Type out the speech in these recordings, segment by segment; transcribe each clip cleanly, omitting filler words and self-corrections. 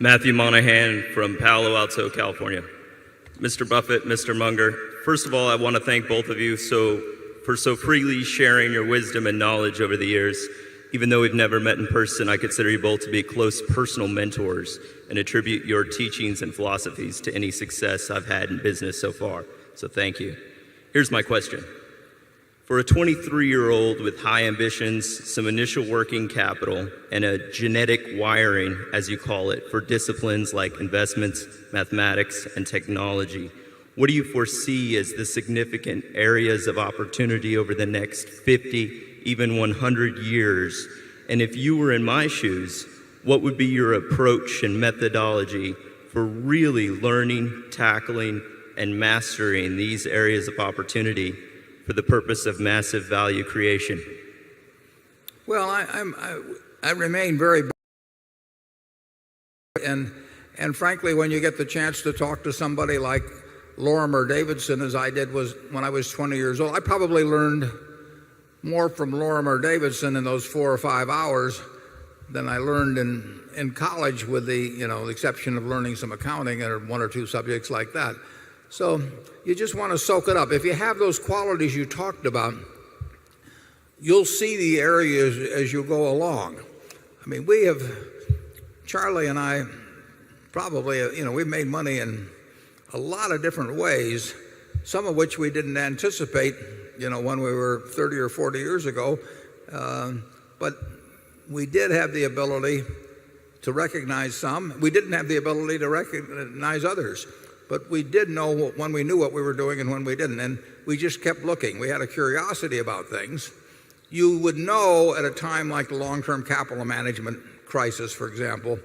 Matthew Monahan from Palo Alto, California. Mr. Buffett, Mr. Munger, first of all, I want to thank both of you for so freely sharing your wisdom and knowledge over the years. Even though we've never met in person, I consider you both to be close personal mentors and attribute your teachings and philosophies to any success I've had in business so far. So thank you. Here's my question. For a 23-year-old with high ambitions, some initial working capital, and a genetic wiring, as you call it, for disciplines like investments, mathematics, and technology, what do you foresee as the significant areas of opportunity over the next 50, even 100 years? And if you were in my shoes, what would be your approach and methodology for really learning, tackling, and mastering these areas of opportunity for the purpose of massive value creation? Well, I remain very, and frankly, when you get the chance to talk to somebody like Lorimer Davidson, as I did when I was 20 years old, I probably learned more from Lorimer Davidson in those 4 or 5 hours than I learned in college, with the exception of learning some accounting or 1 or 2 subjects like that. So you just want to soak it up. If you have those qualities you talked about, you'll see the areas as you go along. I mean, Charlie and I probably, we've made money in a lot of different ways, some of which we didn't anticipate, when we were 30 or 40 years ago. But we did have the ability to recognize some. We didn't have the ability to recognize others. But we did know when we knew what we were doing and when we didn't. And we just kept looking. We had a curiosity about things. You would know at a time like the long-term capital management crisis, for example,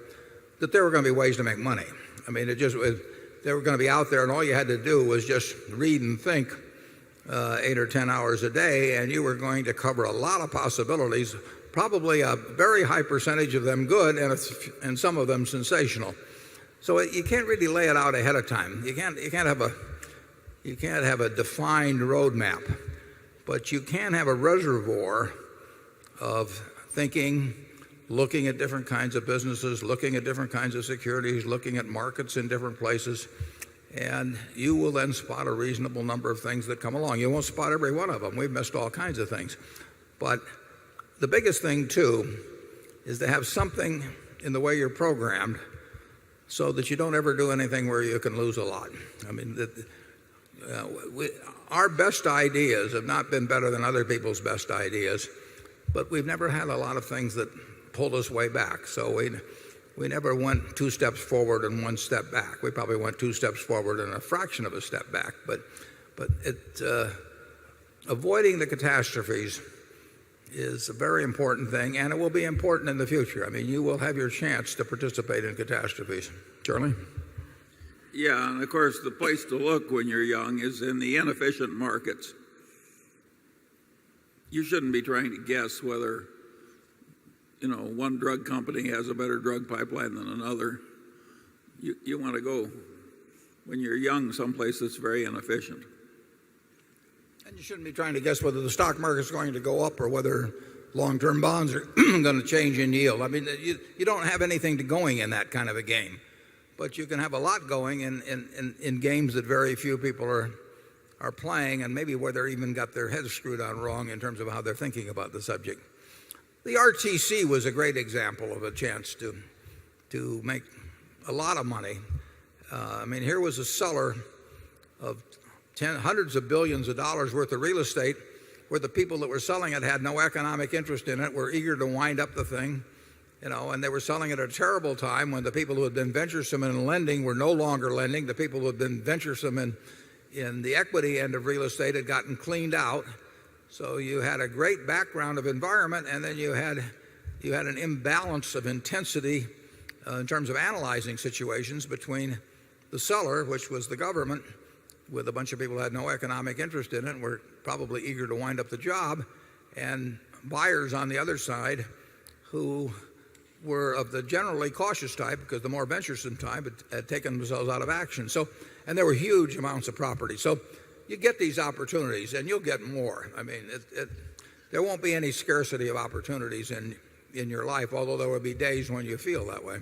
that there were going to be ways to make money. I mean, they were going to be out there, and all you had to do was just read and think 8 or 10 hours a day, and you were going to cover a lot of possibilities, probably a very high percentage of them good and some of them sensational. So you can't really lay it out ahead of time. You can't have a defined roadmap, but you can have a reservoir of thinking, looking at different kinds of businesses, looking at different kinds of securities, looking at markets in different places, and you will then spot a reasonable number of things that come along. You won't spot every one of them. We've missed all kinds of things. But the biggest thing, too, is to have something in the way you're programmed so that you don't ever do anything where you can lose a lot. I mean, our best ideas have not been better than other people's best ideas, but we've never had a lot of things that pulled us way back. So we never went 2 steps forward and 1 step back. We probably went 2 steps forward and a fraction of a step back. But avoiding the catastrophes is a very important thing, and it will be important in the future. I mean, you will have your chance to participate in catastrophes. Charlie? Yeah, and of course, the place to look when you're young is in the inefficient markets. You shouldn't be trying to guess whether, one drug company has a better drug pipeline than another. You want to go, when you're young, someplace that's very inefficient. And you shouldn't be trying to guess whether the stock market is going to go up or whether long-term bonds are going to change in yield. I mean, you don't have anything going in that kind of a game. But you can have a lot going in games that very few people are playing, and maybe where they're even got their heads screwed on wrong in terms of how they're thinking about the subject. The RTC was a great example of a chance to make a lot of money. I mean, here was a seller of hundreds of billions of dollars worth of real estate, where the people that were selling it had no economic interest in it, were eager to wind up the thing, and they were selling it at a terrible time when the people who had been venturesome in lending were no longer lending. The people who had been venturesome in the equity end of real estate had gotten cleaned out. So you had a great background of environment, and then you had an imbalance of intensity in terms of analyzing situations between the seller, which was the government, with a bunch of people who had no economic interest in it and were probably eager to wind up the job, and buyers on the other side who were of the generally cautious type, because the more venturesome type had taken themselves out of action. And there were huge amounts of property. So you get these opportunities, and you'll get more. I mean, there won't be any scarcity of opportunities in your life, although there will be days when you feel that way.